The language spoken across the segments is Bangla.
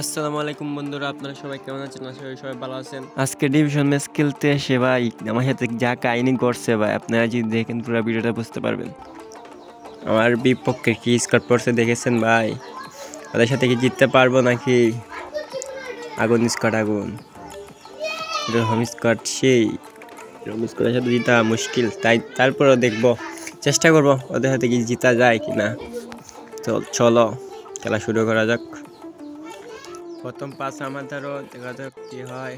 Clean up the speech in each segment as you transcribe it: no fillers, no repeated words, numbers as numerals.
আসসালামু আলাইকুম বন্ধুরা, আপনারা সবাই কেমন আছেন? আশা করি সবাই ভালো আছেন। আজকে ডিভিশন ম্যাচ খেলতে এসে ভাই আমার সাথে যা কাহিনী ঘটছে ভাই, আপনারা যদি দেখেন পুরো ভিডিওটা বুঝতে পারবেন। আমার বিপক্ষে কি স্কোর পড়ছে দেখেছেন ভাই? ওদের সাথে কি জিততে পারবো নাকি? আগুন স্কোয়াড, আগুন হোম স্কোয়াড, সেই হোম স্কোয়াডের সাথে জিতা মুশকিল, তাই তারপরেও দেখবো, চেষ্টা করবো ওদের সাথে কি জিতা যায় কিনা। চলো খেলা শুরু করা যাক। প্রথম পাস আমার ধরো, দেখা যাক কি হয়।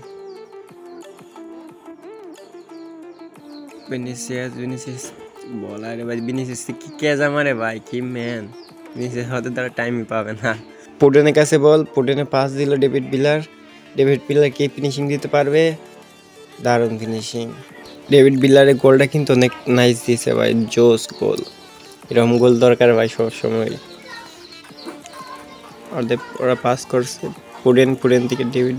ভিনিসিয়াস বলারে ভাই, ভিনিসিয়াস কি ক্যাচ আমারে ভাই, কি ম্যান। ভিনিসিয়াস হতে তারা টাইমই পাবে না। পুডেনের কাছে বল, পুডেনে পাস দিল ডেভিড বিলার। ডেভিড বিলার কি ফিনিশিং দিতে পারবে? দারুণ ফিনিশিং। ডেভিড বিলারের গোলটা কিন্তু অনেক নাইস দিয়েছে ভাই, জোস গোল। এরকম গোল দরকার ভাই সবসময়। ওরা পাস করছে পুডেন থেকে ডেভিড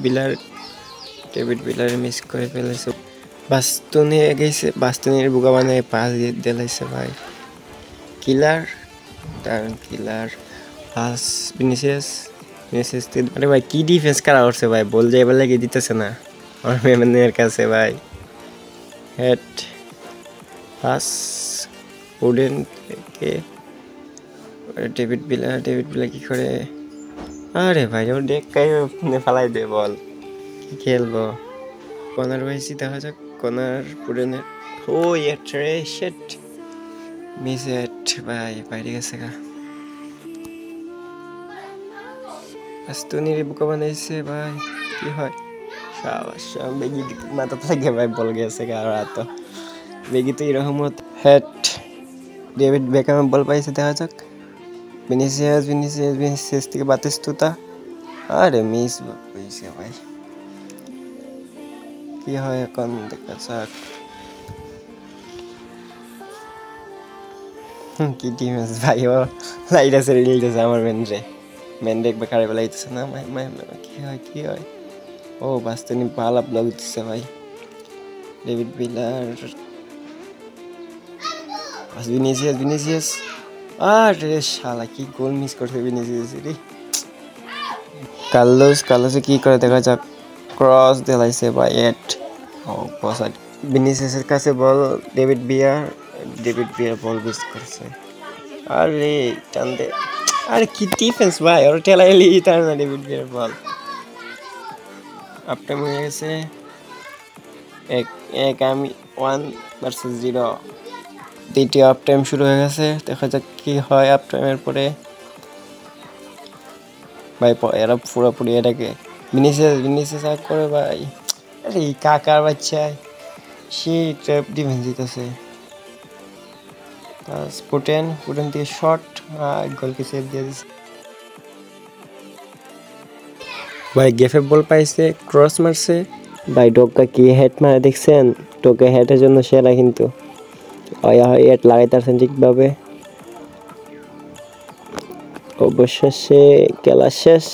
বিলার মিস করে ফেলেছে। বাস্তুনি গেছে, বাস্তুনির বুকা মানে পাস দিয়ে দিলাইছে ভাই। কিলার, দারুণ কিলার পাস। ভিনিসিয়াস, আরে ভাই কি ডিফেন্স করা করছে ভাই, বল যে এবার লেগে দিতেছে না আমার মেমেনের কাছে ভাই। হেড পাস উডেন থেকে ডেভিড বিলার কি করে? আরে ভাই ও ডেকাই ফালাই দে বল, কি খেলবো। কর্নার ভাইসি দেখা যাক, কর্নার পুডেনের। ও এ শিট, মিস এট ভাই, বাইরে গেছে গা। আস্তুনির বুকা বানাইছে ভাই, কি হয়? বেগি মাথা থেকে ভাই বল গেছে গা। আর তো বেগি তো এরকম হেড। ডেভিড বেকাম বল পাইছে, দেখা যাক। ভিনিসিয়াস থেকে বাতিস্তুতা। আরে মিস হয়েছে ভাই, কি হয় এখন দেখা যাক। কি ডিফেন্স ভাই, ও লাইটাছে রিলিজেছে আমার মেনরে একবার কারে বেলাইতেছে না। কি হয়? ও বাস্তানি ভালো ব্লক দিচ্ছে ভাই। David বিলার, Vinicius. আরে শালা কি গোল মিস করছে ভিনিসিয়াস রে। কার্লোসে কি করে দেখা যাক। ক্রস দিলাইছে ভাই, এট। ও বসাই ভিনিসিয়াসের কাছে বল, ডেভিড বিয়ার বল মিস করছে। আরে টান দে, আরে কি ডিফেন্স ভাই, ওর ঠেলাইলি তার না। ডেভিড বিয়ার বল আপটা হয়ে গেছে। এক আমি 1 ভার্সেস 0। দ্বিতীয় হাফ টাইম শুরু হয়ে গেছে, দেখা যাক কি হয় হাফ টাইমের পরে। ভাই এরা পুরোপুরি এটাকে ভিনিসিয়াস আগ করে ভাই। আরে কাকার বাচ্চা, সে ট্র্যাপ ডিফেন্স দিতেছে। পুটেন থেকে শট, গোলকে সেভ দিয়ে দিচ্ছে ভাই। গেফে বল পাইছে, ক্রস মারছে ভাই। ডোকা কি হেড মারে দেখছেন? ডোকা হেডের জন্য সেরা কিন্তু। হেড লাগাইতে পারছেন ঠিকভাবে। অবশেষে খেলা শেষ,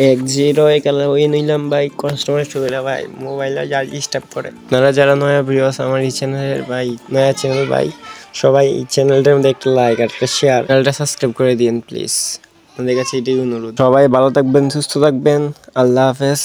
1-0 খেলা ওই নিলাম ভাই। কষ্টমে শুয়ে ভাই, মোবাইলে যার ডিস্টার্ব করে। আপনারা যারা নয়া ভিউয়ার্স আমার এই চ্যানেলের ভাই, নয়া চ্যানেল ভাই, সবাই এই চ্যানেলটার মধ্যে একটা লাইক আর একটা শেয়ার, চ্যানেলটা সাবস্ক্রাইব করে দিন প্লিজ। আপনাদের কাছে এটাই অনুরোধ। সবাই ভালো থাকবেন, সুস্থ থাকবেন, আল্লাহ হাফেজ।